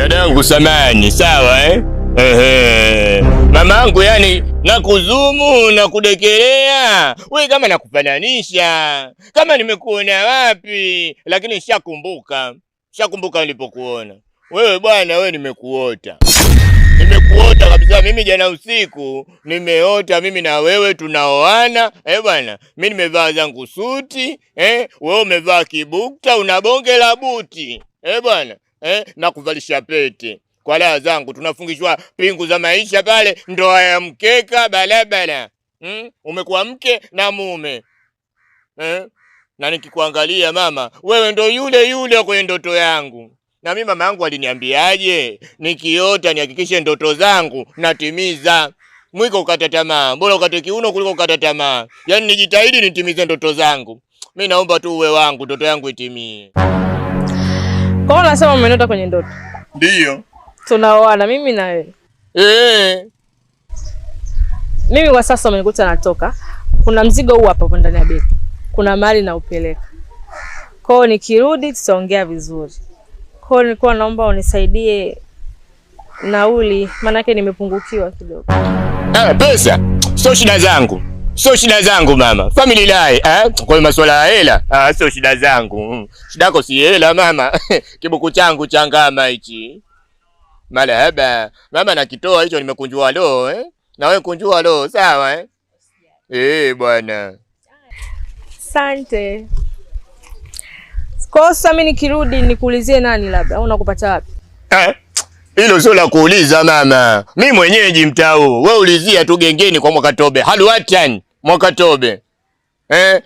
Dadangu samani, sawa mamangu, yani nakuzumu na kudekelea wewe, kama nakufananisha, kama nimekuona wapi, lakini shakumbuka nilipokuona wewe bwana. Wewe nimekuota kabisa. Mimi jana usiku nimeota mimi na wewe tunaoana bwana. Mimi nimevaa zangu suti wewe umevaa kibukta, una bonge la buti bwana na kuvalisha pete kwa raha zangu. Tunafungishwa pingu za maisha pale, ndoa ya mkeka balabala. Umekuwa mke na mume na nikikuangalia mama, wewe ndo yule kwenye ndoto yangu. Na mimi mama yangu aliniambiaje, nikiota nihakikishe ndoto zangu natimiza. Mwiko ukata tamaa, bora ukate kiuno kuliko ukata tamaa. Yaani nijitahidi nitimize ndoto zangu. Mimi naomba tu uwe wangu, ndoto yangu itimie. Kwa nini unasema umenota kwenye ndoto? Ndio. Tunaoana mimi na wewe. Mimi kwa sasa umenikuta natoka. Kuna mzigo huu hapa ndani ya begi. Kuna mali na upeleka. Kwa hiyo nikirudi tutaongea vizuri. Kwa hiyo nilikuwa naomba unisaidie nauli, maana yake nimepungukiwa kidogo. Pesa sio shida zangu mama. Family life kwa masuala ya hela sio shida zangu. Shida yako si hela mama. Kibuku changu changama hichi. Malahaba mama, nakitoa hicho, nimekunjua lo na wewe kunjua lo, sawa bwana. Asante. Kwa sasa mimi nikirudi nikuulizie nani labda au nakupata wapi? Hilo sio la kuuliza mama. Mimi mwenyeji mtaa huu. Wewe ulizia tu gengeni kwa Mwakatobe. Halwatan Mwakatobe.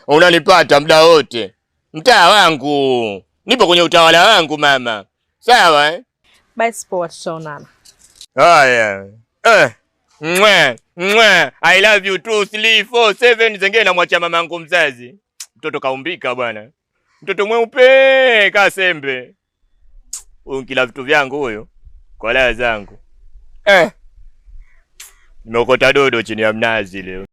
Unanipata muda wote. Mtaa wangu. Nipo kwenye utawala wangu mama. Sawa Basi poa, tutaonana. Haya. I love you 2 3 4 7 zengine na mwacha mamangu mzazi. Mtoto kaumbika bwana. Mtoto mweupe kasembe. Unkila vitu vyangu huyo kwa raha zangu. Nimeokota dodo chini ya mnazi leo.